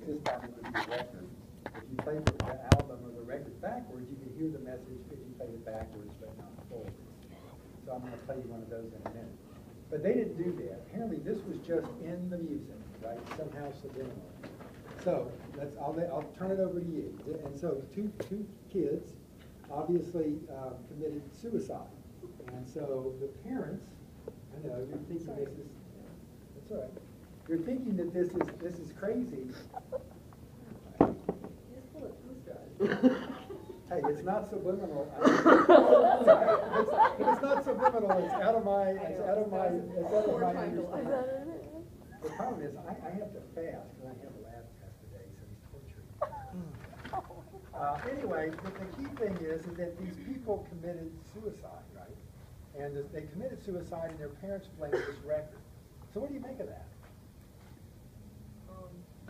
this time it would be the record. If you played the album or the record backwards, you could hear the message if you played it backwards, but not forwards. So I'm going to play you one of those in a minute. But they didn't do that. Apparently, this was just in the music, right? Somehow subliminal. So I'll turn it over to you. And so two kids obviously committed suicide. And so the parents, I know you're thinking this is, that's all right. You're thinking that this is crazy. Hey, it's not subliminal. It's not subliminal. It's out of my understanding. The problem is I have to fast because I have a lab test today, so he's torturing me. Anyway, the key thing is that these people committed suicide, right? And they committed suicide, and their parents blamed this record. So what do you make of that?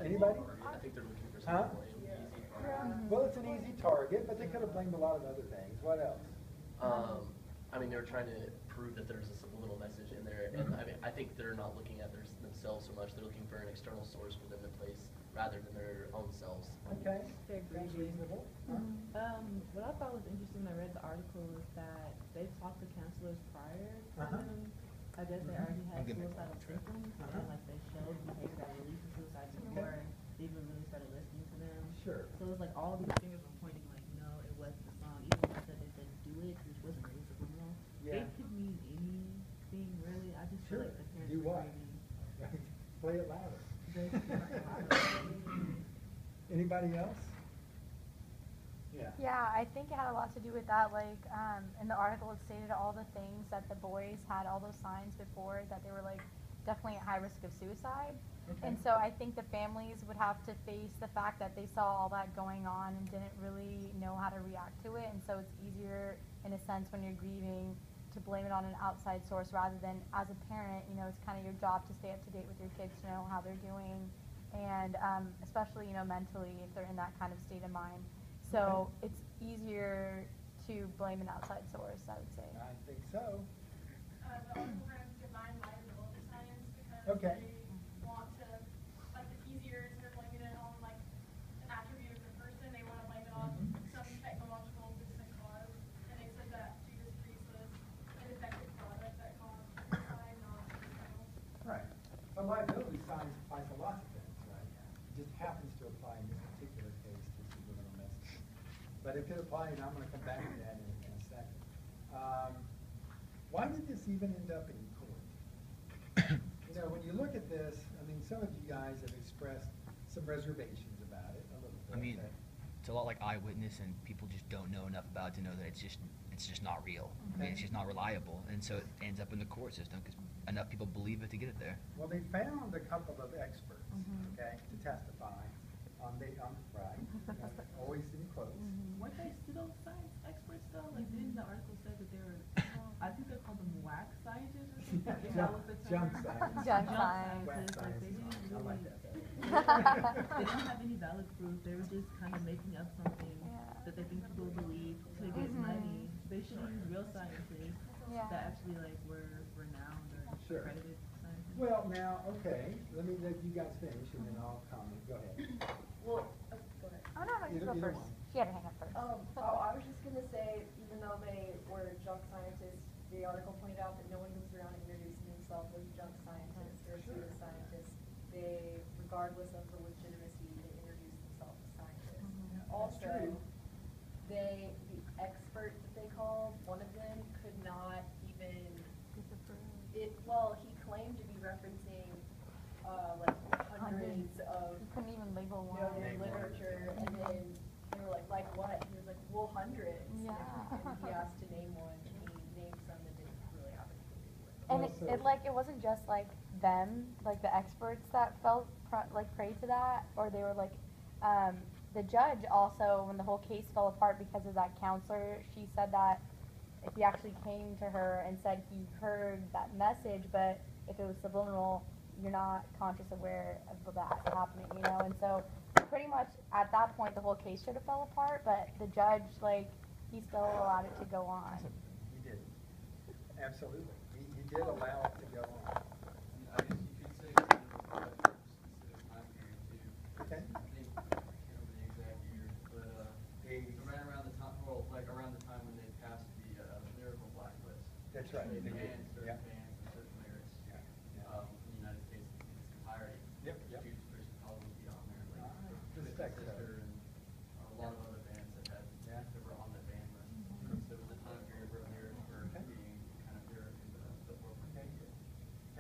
Anybody? I think they're looking for Huh? something easy. Well, it's an easy target, but they could have blamed a lot of other things. What else? I mean, they're trying to prove that there's a subliminal message in there, and I think they're not looking at themselves so much. They're looking for an external source for them to place rather than their own selves. Okay. Sounds reasonable. What I thought was interesting when I read the article was that they talked to counselors prior to them. I guess they already had suicidal symptoms, and like they showed behavior that would lead to suicide before they even really started listening to them. Sure. So it was like all these fingers were pointing like, no, it wasn't the song. Even when they said do it, which wasn't really subliminal. Yeah. It could mean anything really. I just feel like the parents Do were what? maybe Play it louder. Anybody else? Yeah. Yeah, I think it had a lot to do with that. Like, in the article, it stated all the things that the boys had, all those signs before that they were like definitely at high risk of suicide. Okay. And so I think the families would have to face the fact that they saw all that going on and didn't really know how to react to it. And so it's easier, in a sense, when you're grieving, to blame it on an outside source rather than as a parent. You know, it's kind of your job to stay up to date with your kids, to know how they're doing, and especially, you know, mentally if they're in that kind of state of mind. So it's easier to blame an outside source, I would say. I think so. The article ran Divine Liability Science because Okay. they want to, like, it's easier instead of blaming it on, like, an attribute of the person, they want to blame it on some technological distant cause. And they said that Judas Priest was an defective product that caused suicide, not external. Right. So liability science applies to lots of things, right? It just happens to apply in this particular case to subliminal messaging. But it could apply, and I'm going to come back to that in a second. Why did this even end up in court? You know, when you look at this, I mean, some of you guys have expressed some reservations about it a little bit. I mean, it's a lot like Eyewitness, and people just don't know enough about it to know that it's just not real. I mean, it's just not reliable, and so it ends up in the court system because enough people believe it to get it there. Well, they found a couple of experts, okay, to testify on the right, always in quotes. weren't they pseudoscience experts though? Like didn't the article say that they were I think they called them whack scientists or something? That was the term. Junk science. Junk scientists. Whack Like science they is didn't awesome. I like really that better. they didn't have any valid proof. They were just kind of making up something that they think people believe to get money. They should use real scientists that actually like were renowned or Sure. accredited scientists. Well, now, okay, let you guys finish, and then I'll comment. Go ahead. Well, go ahead. Oh, no, you Either go first. one. She had her hand up first. I was just gonna say, even though they were junk scientists, the article pointed out that no one moves around introducing themselves as junk scientists or pseudoscientists. They, regardless of the legitimacy, they introduce themselves as scientists. Also, the expert that they called, one of them could not even, he claimed to be referencing, like hundreds of You couldn't even label one. known literature, and then they were like what? He was like, well, hundreds. Yeah. And he asked to name one, and he named some that didn't really have anything to do with it. And it wasn't just like them, like the experts that fell prey to that, or they were like, the judge also, when the whole case fell apart because of that counselor, she said that if he actually came to her and said he heard that message, but if it was subliminal, you're not conscious aware of that happening, you know, and so pretty much at that point the whole case should have fell apart, but the judge, like, he still allowed it to go on. He did. Absolutely. He did allow it to go on. I guess you could say it's kind of a product instead of time period too. Okay. Twister and a lot of other bands that were on that ban list. So it was a time period where lyrics were being kind of lyric in the forefront. Okay.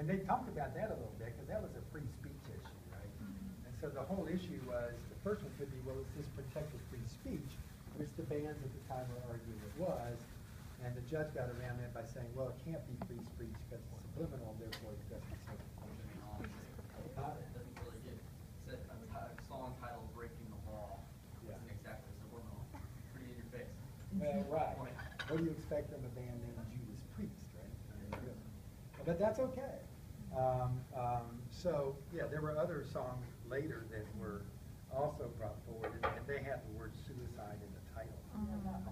And they talked about that a little bit, because that was a free speech issue, right? And so the whole issue was, the first one could be, well, is this protected free speech, which the bands at the time were arguing it was, and the judge got around that by saying, well, it can't be free speech because it's subliminal, therefore it doesn't say It doesn't really get a song titled "Breaking the Law" isn't exactly subliminal. Pretty in your face. Well, right. What do you expect from a band named Judas Priest, right? I mean, really. But that's okay. So, yeah, there were other songs later that were also brought forward, and they had the word suicide in the title.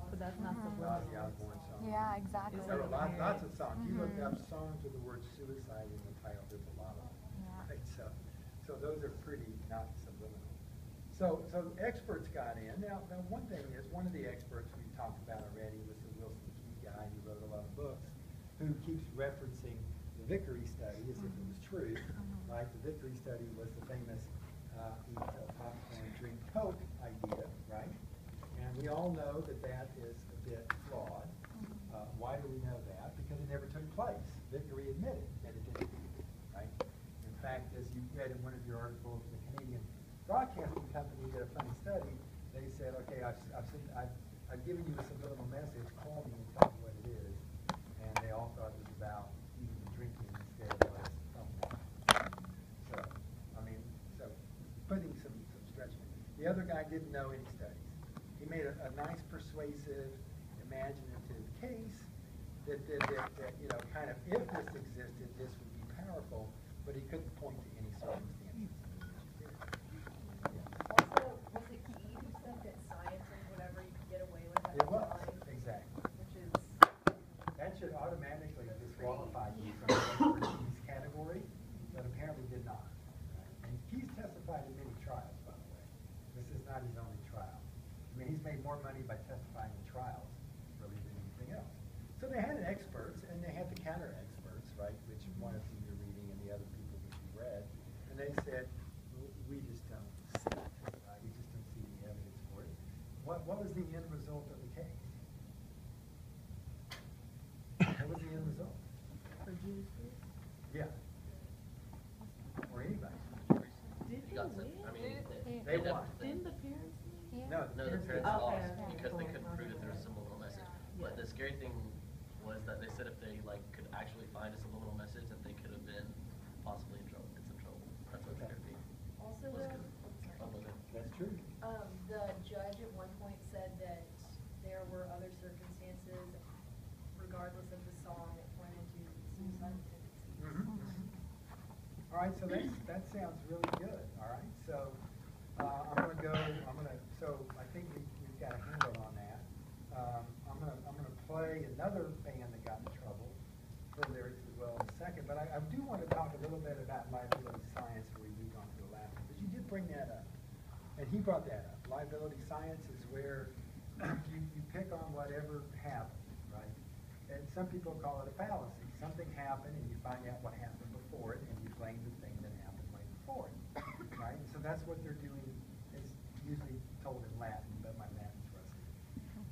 But that's not Ozzy subliminal. Osbourne song. Yeah, exactly. There were lots of songs. You look up songs with the word suicide in the title, there's a lot of them. Yeah. Right? So those are pretty not subliminal. So experts got in. Now one thing is, one of the experts we talked about already was the Wilson Key guy who wrote a lot of books, who keeps referencing the Vickery study as if it was true, right? The Vickery study was the famous eat popcorn, drink Coke idea, right? And we all know that that is a bit flawed. Why do we know that? Because it never took place. Vickery admitted that it didn't, right? In fact, as you read in one of your articles, the Canadian Broadcasting Company did a funny study. They said, okay, I've given you a subliminal message, call me and tell me what it is. And they all thought it was about eating and drinking instead of what it's from. So, I mean, so putting some stretch in. The other guy didn't know any studies. He made a nice, persuasive, imaginative case that you know, kind of, if this existed, this would be powerful, but he couldn't point to any circumstances. Also, was it Key who said that science is whatever you can get away with at It the was, time? exactly. Which is, That should automatically disqualify you from the expertise category, but apparently did not. And he's testified in many trials, by the way. This is not his only trial. I mean, he's made more money by testifying in trials, really, than anything else. So they had experts, and they had the counter experts, right, which one of whom you're reading and the other people that you read, and they said, we just don't see it, right? We just don't see the evidence for it. What was the end result of the case? What was the end result? For Judas Priest? Yeah. Or anybody. Did He they got win? I mean, They won. Didn't the parents win? No, No, the parents Okay, lost okay. because they couldn't prove that there was a subliminal message. But the scary thing was that they said if they could actually find a subliminal message, that they could have been possibly in trouble. That's what scared me. also Was though, That's true. the judge at one point said that there were other circumstances, regardless of the song, that pointed to suicide tendencies. All right, so that sounds really good, all right? So so I think we've got a handle on that. I'm gonna play another band that got in trouble for lyrics as well in a second, but I do want to talk a little bit about liability science before we move on to the last one, because you did bring that up, and he brought that up. Liability science is where you pick on whatever happened, right? And some people call it a fallacy. Something happened and you find out what happened before it, and you blame the thing that happened right before it, right? And so that's what they're doing. It's usually told in Latin, but my Latin's rusty.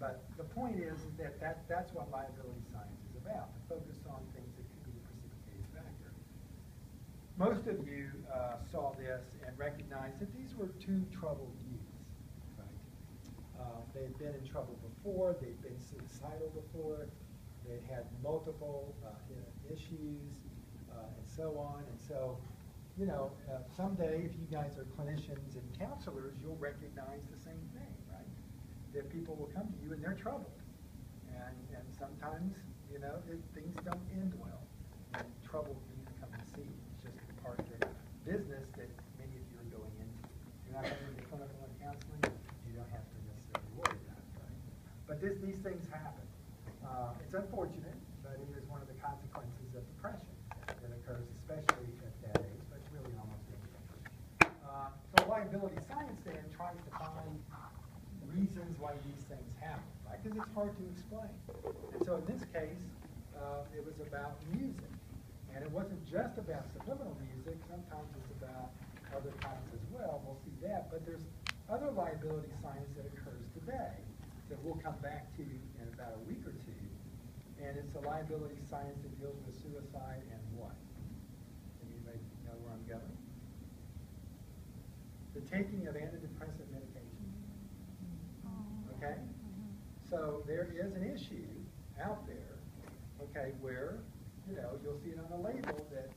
But the point is that that's what liability science is about, to focus on things that could be the precipitating factor. Most of you saw this and recognized that these were two troubled youths, right? They had been in trouble before, they'd been suicidal before, they'd had multiple issues, and so on. And so, you know, someday if you guys are clinicians and counselors, you'll recognize the same thing, right? That people will come to you and they're troubled. And sometimes, you know, things don't end well. And troubled youth come and see you. It's just part of the business that many of you are going into. You're not going into clinical and counseling, you don't have to necessarily worry about it, right? But these things happen. It's unfortunate, but it is one of the consequences of depression that occurs, especially at that age, but really almost any age. So liability science then tries to find reasons why these things happen, right? Because it's hard to explain. And so in this case, it was about music. And it wasn't just about subliminal music. Sometimes it's about other kinds as well. We'll see that. But there's other liability science that occurs today that we'll come back to in about a week or two, and it's a liability science that deals with suicide and what? Does anybody know where I'm going? The taking of antidepressant medication. Okay? So there is an issue out there, okay, where, you know, you'll see it on the label that